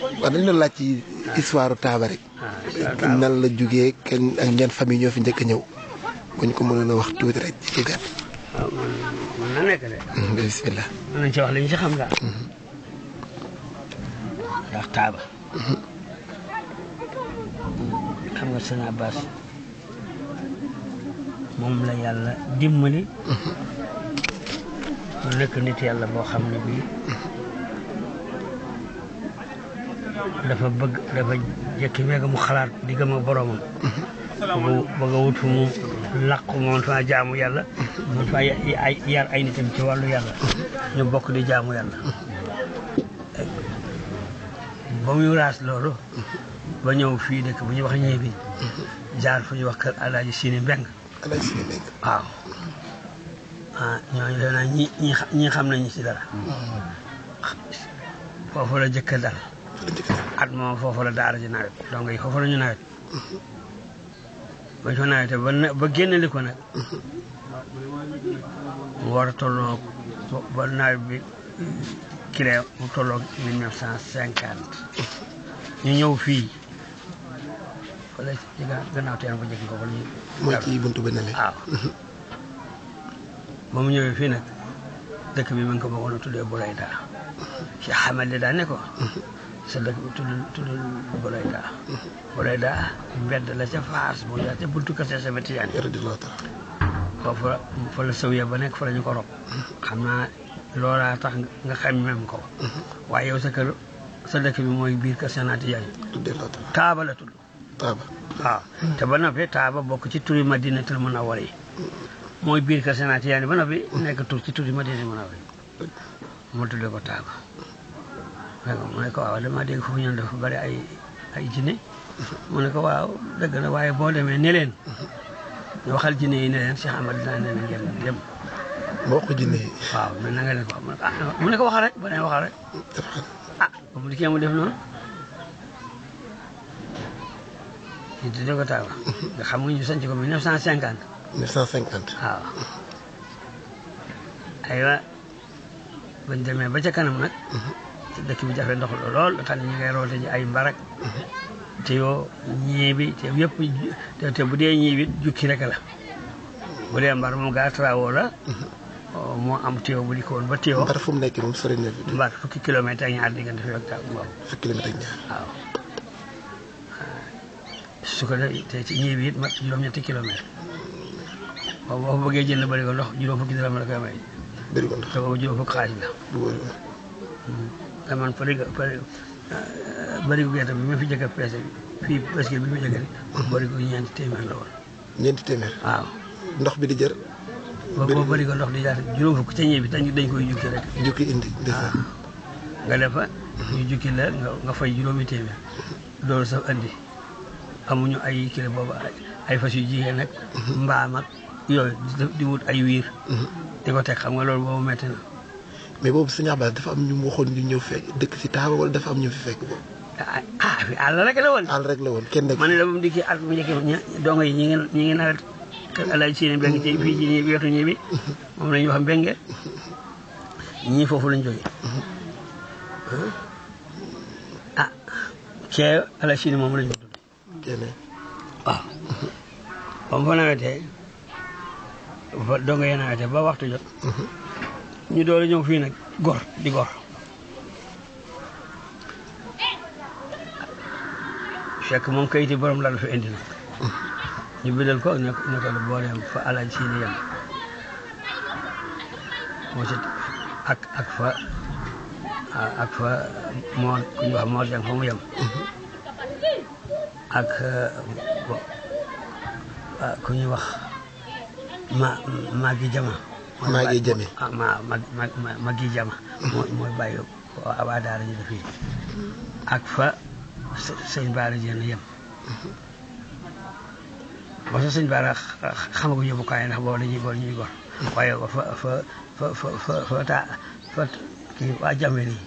waaw dañu doon laaj ci histoire Taaba rek. nan la jógee kenn ak ñan famille ñoo fi njëkk a ñëw bu ñu ko mënoon a wax tuuti rek ci gàtt. waaw man na nekk de. bisimilah. mën nañu ci wax li ñu ci xam daal. ndax Taaba. xam nga sëñ Abbas moom la yàlla dimbali. mu nekk nit yàlla boo xam ne bii dafa jekki weega mu xalaat diggam ak boromam. bëgg a wut fu mu làqu moom fa jaamu yàlla. moom fa yar ay nitam ci wàllu yàlla. ñu bokk di jaamu yàlla. ba muy raas loolu. ba ñëw fii dëkk bu ñuy wax ñëw bi. jaar fu ñuy wax kër Alaaji Sini Mbeng. Alaaji Sini Mbeng. waaw. ñooñu defe naa ñi xam nañu ci dara. foofu la jëkk dal. at moom foofu la daara ji nawet donc yi foofu la ñu nawet. ba ñu fa nawetee ba génnali ko nag. mu war a tolloo ba nawet bi kilé mu tolloo 1950. ñu ñëw fii fële ci gannaaw teen bu njëkk ko wala ñu. mooy ci buntu ba ne waaw. ba mu ñëwee fii nag dëkk bi mu ngi ko bëggoon a tuddee Bolayda. Cheikh Ahmed daa ne ko. sa dëkk bi tuddul Bolayda. Bolayda mbedd la ca Faas bu ca buntu kër Cheikh Ahmed Tidiane. foofu fa la sëw ya ba nekk fa la ñu ko rob. xam naa loolaa tax nga xam même ko. waaye yow sa kër sa dëkk bi mooy biir kër Cheikh Ahmed Tidiane. Taaba la tudd. Taaba waaw te ba noppi Taaba bokk ci turi Madinatul Munawwara yi. mooy biir kër Sénat yaa ni ba noppi nekk tur ci tuuti Madina Munawwara mu tuddee ko Taaba. mu ne ko waaw damaa dégg foofu ñoom dafa bari ay jinne. mu ne ko waaw dëgg la waaye boo demee ne leen. ñu waxal jinne yi ne leen Cheikh Ahmad dinaa ne leen ngeen dem. ma wax ko jinne yi. waaw mais na nga leen ko wax mu ne ko waxal rek ba ne waxal rek. ba mu dikkee mu def noonu. ñu tuddee ko Taaba. nga xam nga ñu sanc ko 1950. 1950. waaw aywa bañ demee ba ca kanam nag. dëkk bi jafe ndox lool xam ne ñu ngay roote ji ay mbarak. te yoo ñii bi te yëpp te bu dee ñii bi jukki rek la. bu dee mbar moom gaa trawoo la. moo am téew bu di ko woon ba téew. mbar fu mu nekk moom sori na fi. mbar fukki kilomètre ak ñaar diggante fi ak taw boobu. fukki kilomètre ak ñaar. waaw su ko defee te ci ñii bi it mat juróom-ñetti kilomètre. boo fa bëggee jënd bëri ko ndox juróom fukki dërëm la koy may. bëri ko ndox te boobu juróom fukki xaalis la. te man bëri ko gerte bi ma fi jëkk a peese fii presque bi ma jëkk a bëri ko 4 téeméer la woon. 4 téeméer. waaw. ndox bi di jër. boo bëri ko ndox di jaar juróom fukk ca ñëw bi dañ koy jukki rek. jukki indi. waaw nga def fa ñu jukki la nga fay juróomi téeméer. loolu sax andi amuñu ay kii boobu ay fas yu jigéen nag. mbaam ak yooyu di wut ay wiir. di ko teg xam nga loolu boobu metti na. mais boobu sëñ Abbas dafa am ñu mu waxoon ñu ñëw fekk dëkk si Taaba wala dafa am ñu fi fekk boobu. fi àll rek la woon. àll rek la woon kenn nekk. ma ne la moom dikkee at mu njëkk dongo yi ñi ngi nawet kër Alaaji Sini Mbeng ci fii ci ñi wetu ñi bi moom la ñuy wax Mbenge ñii foofu lañ jógee. kee Alaaji Sini moom lañ ko tudd. kenn. waaw. ba mu fa nawetee fa dongo yi nawetee ba waxtu jot. ñu doole ñëw fii nag di gor fekk moom kayiti borom la fi indi nag ñu bindal ko ne ko la booleem fa Alaaji Sini yem moo ci ak fa moo ku ñu wax moo jàng fa mu yem ak ku ñu wax Magi Jama Magi Jame. Magi Jama. mooy bàyyi waa daara ji fii ak fa sëñ Baara Jéen yem. parce que sëñ Baara xamagu yóbbukaay ndax boobu dañuy gor ñuy gor. waaye fa kii waa Jame nii.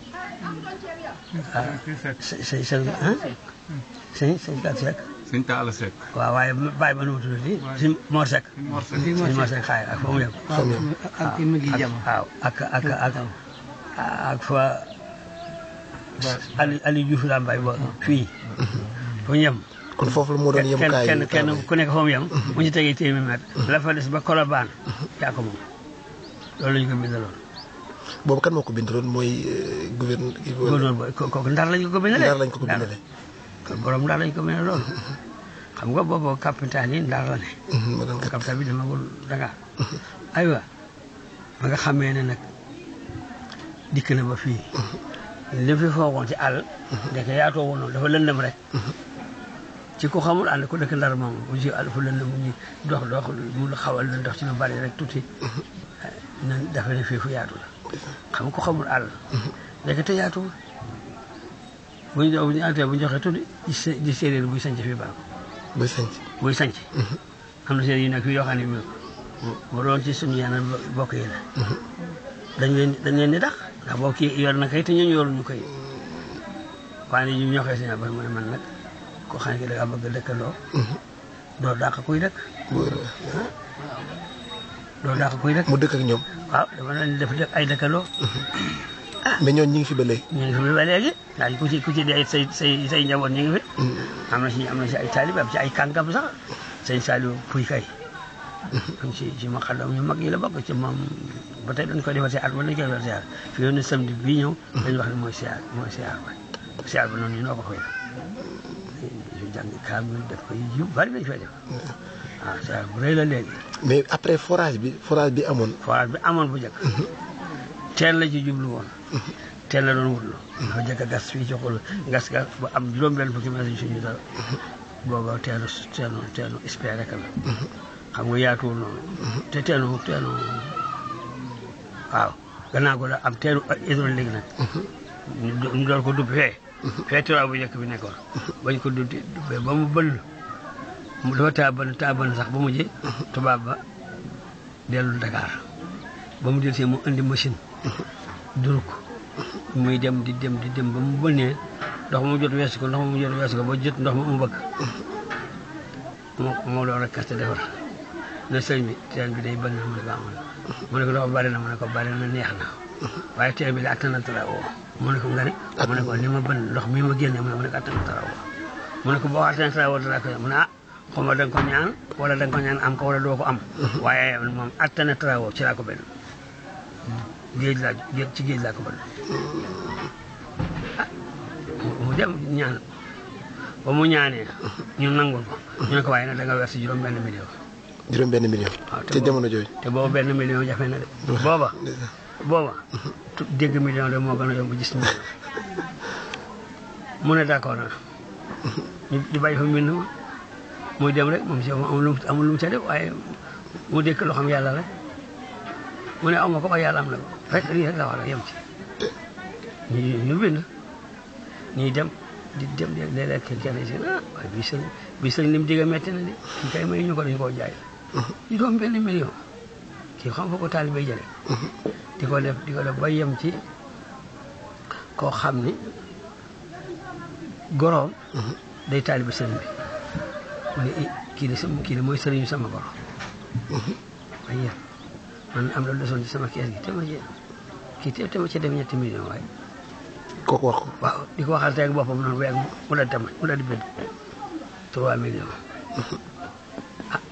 sëñ Kat Seck. sëñ Talla Seck. waaw waaye bàyyi ba nu mu tuddati si Mor Seck. sëñ Mor Seck xaay ak fa mu yem. ak Magi Jama waaw ak fa Aliou Diouf Lambaye ba fii fu ñem kon foofu la moo doon yemukaay kenn ku nekk fa mu yem mu ci tegee téeméer mètre la fa des ba Colobane yaa ko moom loolu lañu ko bindaloon boobu kan moo ko bindaloon mooy gouverneur booy kooku Ndar lañu ko bindale Ndar lañ ko bindale borom Ndar lañu ko bindale loolu xam nga boobu capital yi Ndar la ne capital bi demagul Dakar aywa ma nga xamee ne nag dikk na ba fii li fi foogoon ci àll ndeke yaatoo woon noonu dafa lëndëm rek ci ku xamul ànd ku dëkk Ndar moom bu ci àll fu lëndëm mu ñu dox mu xawal la dox ci lu bari rek tuuti na dafa ne fii fu yaatu la xam nga ku xamul àll ndeke te yaatuwul bu ñu joxee tuuti di séeréer buy sanc fii baax buy sanc am na séeréer yu nekk fii yoo xam ne bu doon ci suñu yeneen bokk yi la dañ leen di dàq ndax boo kii yor na kay te ñooñu yoruñu koy waaye ñu ñoxee si ba mu ne man nag koo xam ne da nga bëgg dëkkandoo doo dàq kuy dëkk doo dàq kuy dëkk mu dëkk ak ñoom waaw dama leen def ay dëkkandoo mais ñooñu ñu ngi fi ba léegi ñu ngi fi ba léegi waaye ku ci dee say njaboot ñu ngi fi am na si ay taalib am ci ay kàngam sax sëñ Saliou Pouy kay am ci maqadam ñu mag yi la bokk ci moom ba tey dañ koy defal si at ba dañ koy defal si at fi yoon samedi bii ñëw dañu wax ne mooy siyaar ba noonu ñu noo ko fay ñu jàng kaamil def ko yu bari lañ fay def waaw siyaar bu rëy la léegi mais après forage bi amoon bu njëkk teen la ci jublu woon teen la doon wutlu dafa jëkk a gas fii ci xul gas ba am juróom-benn fukki mètre suñu dara booba teenu espère rek la xam nga yaatuwul noonu te teenu waaw gannaaw ko la am teenu hydraulique nag ñu door ko dub fee turaw bu njëkk bi nekkoon bañ ko dubbee ba mu bënn mu dafa taa bënn sax ba mujj tubaab ba dellu Dakar ba mu del see mu indi machine duruk muy dem di dem ba mu bënnee ndox mu jot weesu ko ba jot ndox mu bëgg moo doon rek kaste defar ne sëñ bi teen bi day bënn mu ne ko amoon mu ne ko ndox bari na mu ne ko bari na neex na waaye teen bi de attan na tarawoo mu ne ko nga ne mu ne ko li ma bënn ndox mi ma génne mu ne ko attan na tarawoo mu ne ko boo attan na tarawoo dara ko mu ne xaw ma da nga ko ñaan wala da nga ko ñaan am ko wala doo ko am waaye moom attan na tarawoo ci laa ko benn ci géej laa ko benn mu dem ñaan ba mu ñaanee ñu nangul ko ñu ne ko waaye nag da nga verser juróom-benn million. juróom-benn million. te jamono jooju. te booba benn million jafe na de. booba dégg million de moo gën a yomb gis million. mu ne d'accord na ñu di bàyyi fa mbind ma muy dem rek moom si amul lu mu ca def waaye mu dékk loo xam yàlla rek mu ne am ko waaye yàlla am na ko rek lii rek la war a yem ci ñu bind ñuy dem di dem léeg-léeg kenn si waaye bii sëñ lim digga metti na de kii kay may ñu ko dañu koo jaay juróom-benn million kii xam fa ko taalibe jële di ko def ba yem ci koo xam ni goroom day taalibe sëñ bi mu ne kii de mooy sëriñu sama goro waaye man am na desoon ci sama kees gi te ma ci def ñetti million waaye kooku wax ko waaw di ko waxal tey boppam noonu weeg mu dal di bind 3 millions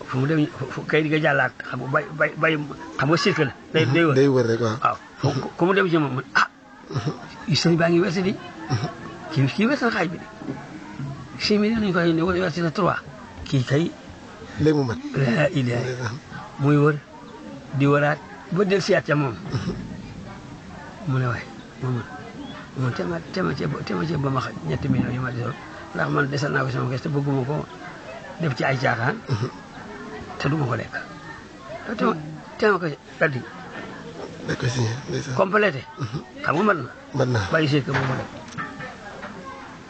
fu mu dem fu kay di nga jàllaat xam nga bay xam nga cirque la day wër rek waaw ku mu dem ci moom sëñ baa ngi wersi di kii wersi na xaaj bi de 6 millions nañu koy ne wersi na 3 kii kay léegi mu mat muy wër di wëraat ba del siyaat ca moom mu ne waay moom tema cee ba ma xaj ñetti millions yu ma desoon ndax man desal naa ko sama kees te bëgguma ko def ci ay caaxaan te duma ko lekk tema ko daldi complété xam nga mat na bàyyi seet ko boobu rek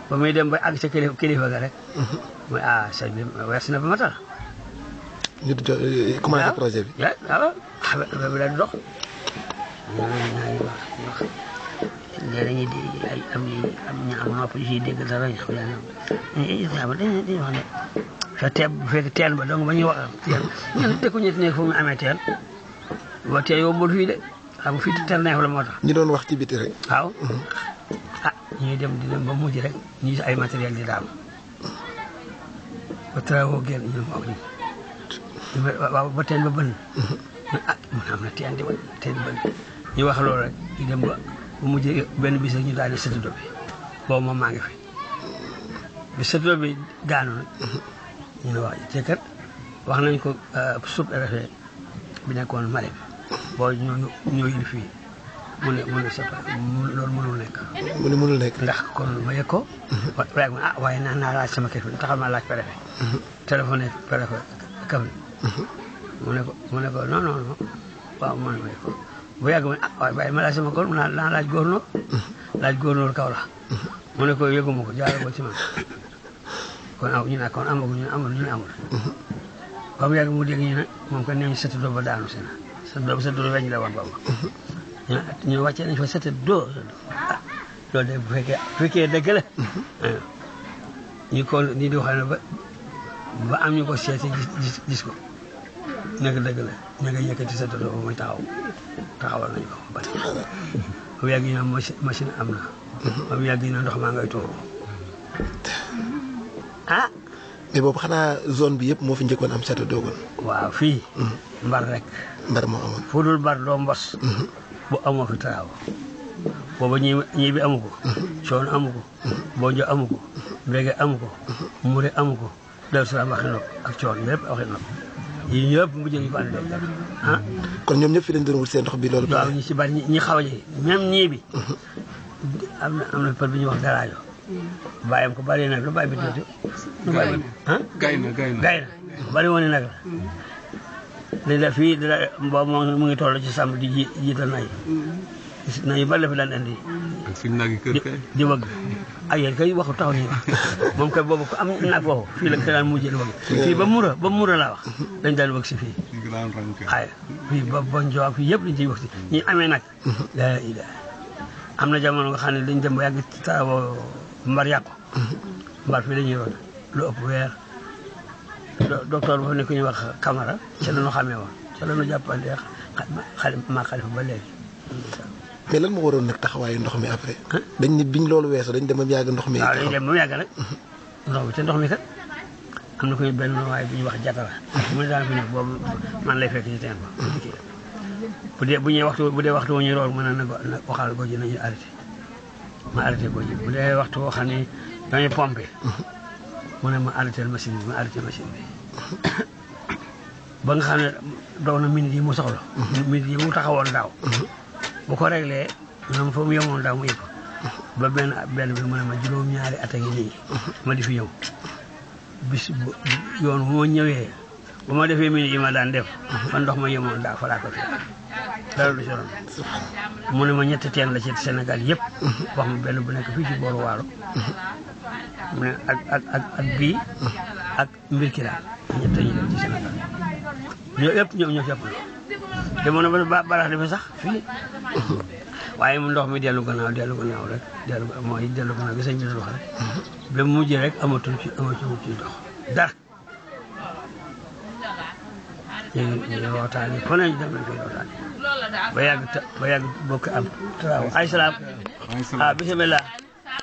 ba muy dem ba àgg ca kilifa ga rek mooy sëñ bi wees na ba matal ñu commencé projet bi waaw bi daal di dox léeg-léeg dañuy am nopp yu siy dégg dara ñu xam dañuy wax ne fekk teen ba donc ba ñuy wax ñun dëkku ñetti nekk fu mu amee teen ba teen yombul fii de xam fii teen neex la moo tax ñu doon wax ci biti rek waaw ñuy dem di dem ba mujj rek ñu gis ay matériel di daal ba travaux génn ñu wax ñu waaw ba teen ba bënn mun am na teen di bënn ñu wax loolu rek ñu dem ba mujj benn bis rek ñu daal di sëtudoo bi boobu moom maa ngi fi bi sëtudoo bi daanu nag ñu ne wax ci kat wax nañ ko sous-préfet bi nekkoon Malem boo ñoo indi fii mu ne loolu mënul nekk. mu ne mënul nekk. ndax kon ma yëg ko. waaye naa laaj sama kër taxal ma laaj préfet. téléphoné préfet Kaffrine. mu ne ko non waaw man ma yëg ko bu yàgg waaye ma laaj sama kër naa laaj góornóor. laaj góornóor kaw la. mu ne ko yëguma ko jaarale ko ci man kon kon amaguñ ñu amul. ba mu yàgg mu dégg ñu ne moom kon nee nañu sëtu doo ba daanu si na sëtu doo weñ la woon boobu. ñu wàccee nañ fa sëtu doo loolu de bu fekkee dëgg la. ñu ko nii di wax ne ba am ñu ko seeti gis ko nekk dëgg la ñu nga yëkkati sëtu doo ba muy taxawal nañu ko ba tey. ba mu yàgg ñu ne machine am na. ba mu yàgg ñu ne ndox maa ngay tuuru mais boobu xanaa zone bi yëpp moo fi njëkkoon am château d'eau. waaw fii. mbar rek. mbar moo amoon. fu dul mbar doo mbos. bu amoo fi travaux. booba ñii bi amu ko. coon amu ko. bonjo amu ko. mbége amu ko. mure amu ko. Daaru Salaam waxi nopp ak coon lépp waxi nopp yii ñëpp mu jëngi ko ànd kon ñoom ñëpp fi lañ doon wut seen ndox bi loolu. waaw ñi ci bari ñi xaw a ji même ñii bi. am na pël bi ñuy wax garaajo. bàyyam ko bari nag lu bàyyi bi tuuti. lu bàyyi bi gay na bari woon nag la. dañ la fii boobu mu ngi toll ci sàmm di jiital na yu bari la fi daan indi. ak suñu nag yi kër kay di wëgg ak yéen kay waxu taxaw nii moom kay boobu ko am nag foofu fii la ko daan mujjee wëgg fii ba mura laa wax dañ daan wëgg si fii. ay fii ba njoog fii yëpp dañ ciy wëgg si ñi amee nag. la ilaha am na jamono nga xam ne dañ dem ba yàgg taawoo mbar yàqu. mbar fii dañuy root lu ëpp weer. docteur ba fa nekk ñuy wax Camara ca la ñu xamee woon ca la ñu jàppandee xalifa ba léegi. mais lan moo waroon nag taxawaayu ndox mi après. dañ ne biñ loolu weesoo dañ dem ba mu yàgg ndox mi. waaw dañ dem ba mu yàgg nag ndox mi te ndox mi kat am na ko ñu benn waaye bu ñuy wax jatara mu ne daan fi nekk boobu man lay fekk ci teen ba. bu dee waxtu wu ñuy rool mën na waxal ko ji nañu arrêté ma arrêté ko ji bu dee waxtu woo xam ne dañuy pompé mu ne ma arrêté machine bi ba nga xam ne doon na minute yi mu soxla. minute yi mu taxawoon daaw. bu ko réglé ñoom fa mu yemoon daaw mu yëpp ba benn bi mu ne ma juróom-ñaari at a ngi nii ma di fi ñëw bis yoon bu ma ñëwee bu ma defee minute yi ma daan def ba ndox ma yemoon daaw fa laa ko fekk dara du si ron mu ne ma ñetti teen la ci Sénégal yëpp wax ma benn bu nekk fii ci booru Waalo mu ne ak bii ak mbir ki daal ñett ñu dem ci Sénégal ñoo yëpp ñoo fi ëpp demoon na ba barax defe sax fii waaye mu ndox mi dellu gannaaw rek mooy dellu gannaaw gi sëñ bi doon wax rek ba mu mujjee rek amatul ci ndox dara ñu rootaani fu ne dem nañ koy rootaani ba yàgg bokk am travaux ay salaam bisimilah